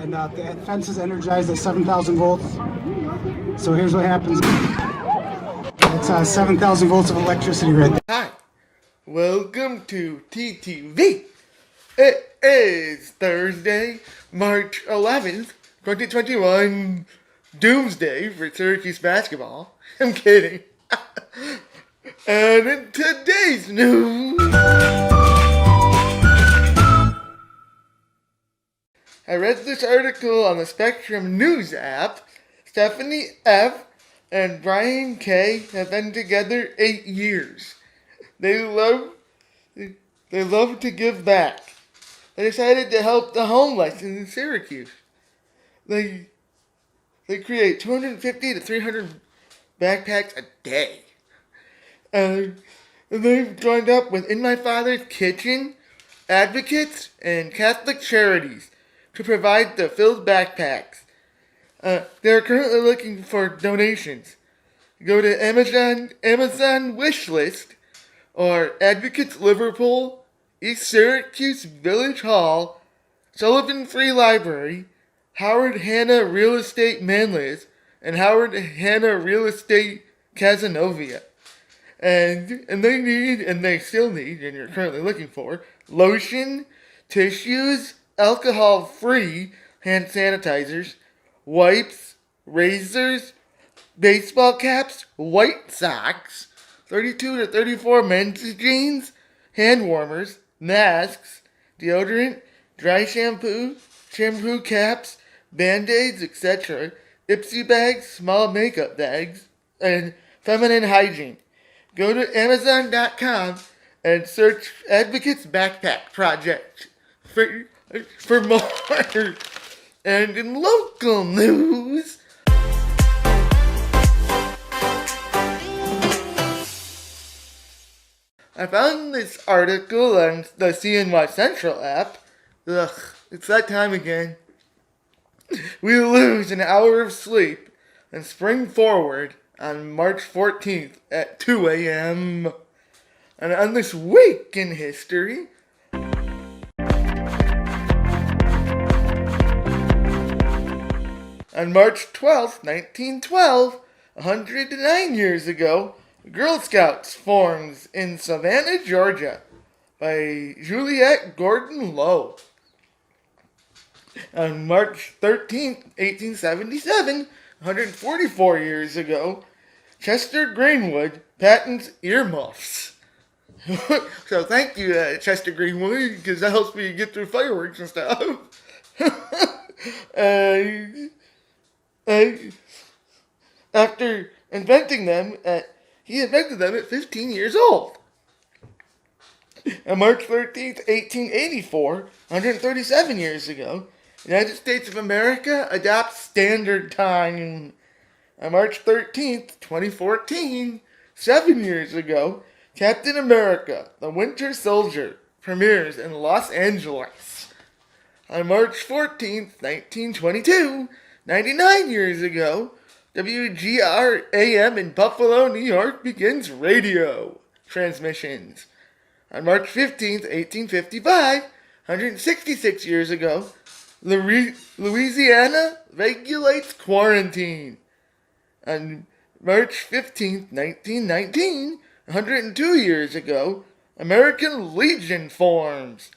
and the fence is energized at 7,000 volts. So here's what happens. It's 7,000 volts of electricity right there. Hi, welcome to TTV. It is Thursday, March 11th, 2021, Doomsday for Syracuse basketball. I'm kidding. And in today's news, I read this article on the Spectrum News app. Stephanie F. and Brian K. have been together 8 years. They love to give back. They decided to help the homeless in Syracuse. They create 250 to 300 backpacks a day. And they've joined up with In My Father's Kitchen, Advocates, and Catholic Charities to provide the filled backpacks. They're currently looking for donations. Go to Amazon wish list or Advocates Liverpool, East Syracuse Village Hall, Sullivan Free Library, Howard Hanna Real Estate Manlius, and Howard Hanna Real Estate Casanova. And they still need, and you're currently looking for, lotion, tissues, alcohol-free hand sanitizers, wipes, razors, baseball caps, white socks, 32 to 34 men's jeans, hand warmers, masks, deodorant, dry shampoo, shampoo caps, band-aids, etc., Ipsy bags, small makeup bags, and feminine hygiene. Go to Amazon.com and search Advocates Backpack Project for more. And in local news, I found this article on the CNY Central app. Ugh, it's that time again. We lose an hour of sleep and spring forward on March 14th at 2 a.m. And on this week in history, on March 12th, 1912, 109 years ago, Girl Scouts forms in Savannah, Georgia, by Juliette Gordon Lowe. On March 13th, 1877, 144 years ago, Chester Greenwood patents earmuffs. So thank you, Chester Greenwood, because that helps me get through fireworks and stuff. After inventing them, he invented them at 15 years old. On March 13th, 1884, 137 years ago, the United States of America adopts Standard Time. On March 13th, 2014, 7 years ago, Captain America, the Winter Soldier, premieres in Los Angeles. On March 14th, 1922, 99 years ago, WGR-AM in Buffalo, New York begins radio transmissions. On March 15th, 1855, 166 years ago, Louisiana regulates quarantine. On March 15th, 1919, 102 years ago, American Legion forms.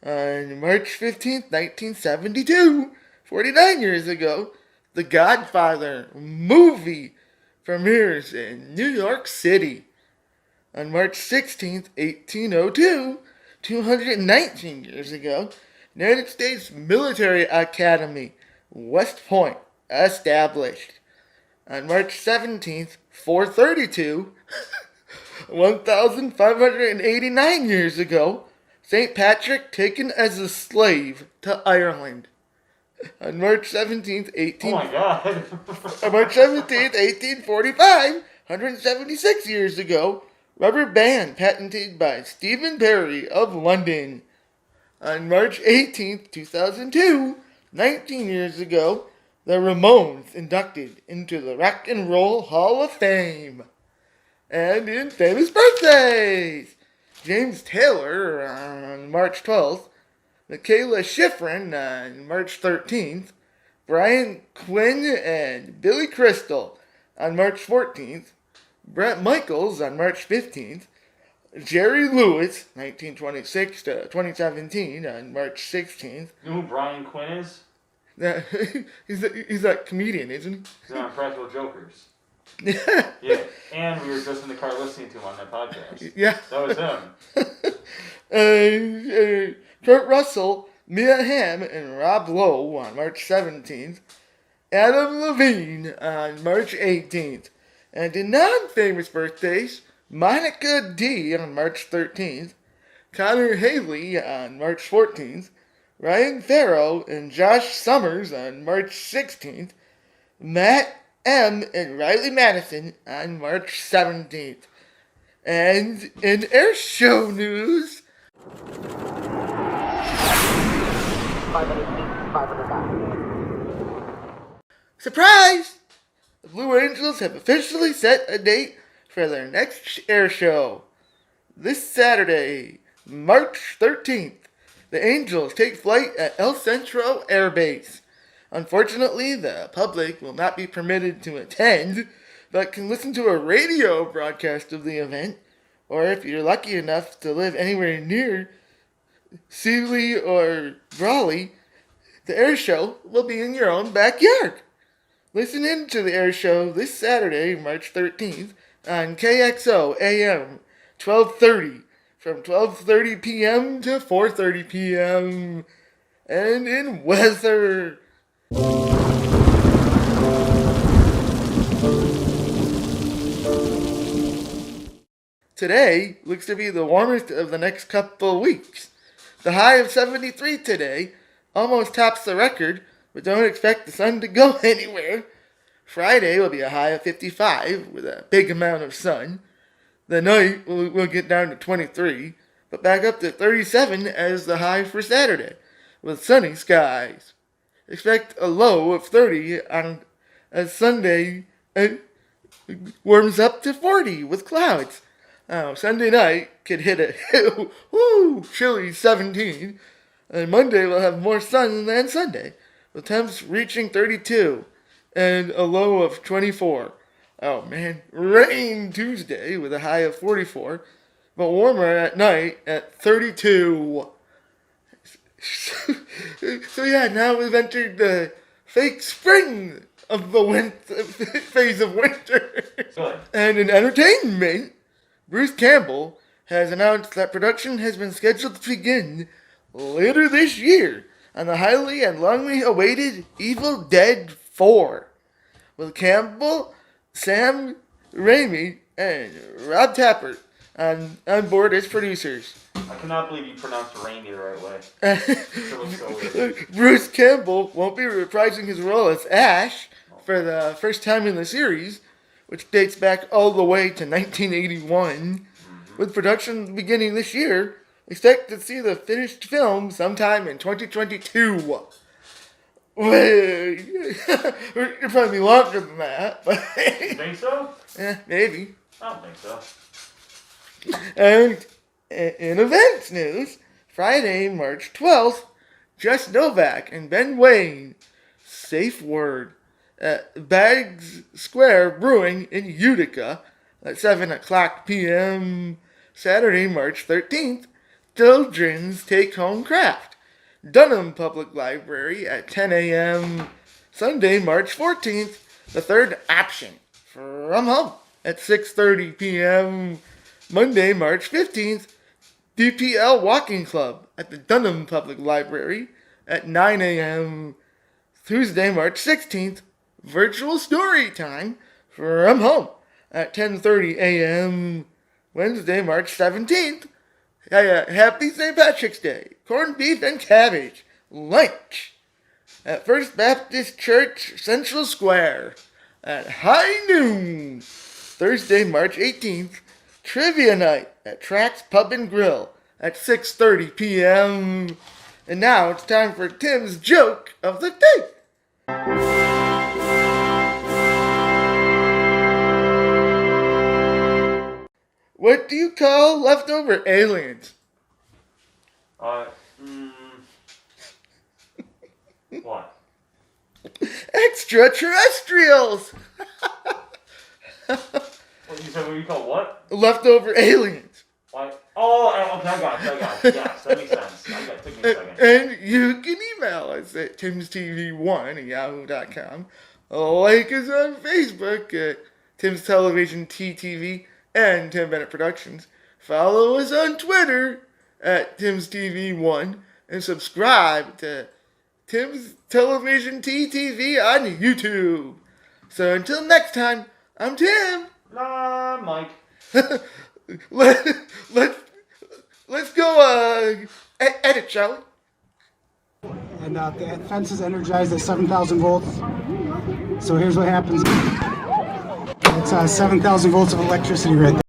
On March 15th, 1972, 49 years ago, The Godfather movie premieres in New York City. On March 16th, 1802, 219 years ago, United States Military Academy, West Point, established. On March 17th, 432, 1,589 years ago, St. Patrick taken as a slave to Ireland. On March 17th, 1845, 176 years ago, rubber band patented by Stephen Perry of London. On March 18th, 2002, 19 years ago, the Ramones inducted into the Rock and Roll Hall of Fame. And in famous birthdays, James Taylor on March 12th, Michaela Schifrin on March 13th, Brian Quinn and Billy Crystal on March 14th, Brett Michaels on March 15th, Jerry Lewis, 1926 to 2017, on March 16th. You know who Brian Quinn is? He's a comedian, isn't he? He's on Practical Jokers. Yeah. Yeah, and we were just in the car listening to him on that podcast. Yeah. That was him. Kurt Russell, Mia Hamm, and Rob Lowe on March 17th. Adam Levine on March 18th. And the non-famous birthdays, Monica D on March 13th, Connor Haley on March 14th, Ryan Farrow and Josh Summers on March 16th, Matt M and Riley Madison on March 17th. And in air show news, surprise! The Blue Angels have officially set a date for their next air show. This Saturday, March 13th, the Angels take flight at El Centro Air Base. Unfortunately, the public will not be permitted to attend, but can listen to a radio broadcast of the event, or if you're lucky enough to live anywhere near Sealy or Raleigh, the air show will be in your own backyard. Listen in to the air show this Saturday, March 13th, on KXO AM 1230 from 12:30 p.m. to 4:30 p.m. And in weather, today looks to be the warmest of the next couple weeks. The high of 73 today almost tops the record, but don't expect the sun to go anywhere. Friday will be a high of 55 with a big amount of sun. The night will get down to 23, but back up to 37 as the high for Saturday, with sunny skies. Expect a low of 30 on Sunday warms up to 40 with clouds. Sunday night could hit a chilly 17, and Monday will have more sun than Sunday, with temps reaching 32 and a low of 24. Oh man, rain Tuesday with a high of 44, but warmer at night at 32. So yeah, now we've entered the fake spring of the winter phase of winter. Good. And in entertainment, Bruce Campbell has announced that production has been scheduled to begin later this year on the highly and longly awaited Evil Dead 4, with Campbell, Sam Raimi, and Rob Tappert on board as producers. I cannot believe you pronounced Raimi the right way. It was so weird. Bruce Campbell won't be reprising his role as Ash for the first time in the series, which dates back all the way to 1981. With production beginning this year, expect to see the finished film sometime in 2022. It'll probably be longer than that, but You think so? maybe. I don't think so. And in events news, Friday, March 12th, Jess Novak and Ben Wayne, safe word, at Bags Square Brewing in Utica at 7 o'clock p.m. Saturday, March 13th, Children's Take Home Craft, Dunham Public Library at 10 a.m. Sunday, March 14th, The Third Option, From Home at 6:30 p.m. Monday, March 15th, DPL Walking Club at the Dunham Public Library at 9 a.m. Tuesday, March 16th, Virtual Story Time From Home at 10:30 a.m. Wednesday, March 17th, Happy St. Patrick's Day, corned beef and cabbage, lunch at First Baptist Church Central Square at high noon. Thursday, March 18th, Trivia Night at Trax Pub and Grill at 6:30 p.m. And now it's time for Tim's joke of the day. What do you call leftover aliens? What? Extraterrestrials! What you said? What you call what? Leftover aliens. Why? Oh, okay, I got it. Yes, that makes sense. It took me a second. And you can email us at timstv1@yahoo.com. Like us on Facebook at Tim's Television TTV and Tim Bennett Productions. Follow us on Twitter at Tim's TV1 and subscribe to Tim's Television TTV on YouTube. So until next time, I'm Tim. Nah, Mike. Let's go edit, shall we? And the fence is energized at 7,000 volts. So here's what happens. It's 7,000 volts of electricity right there.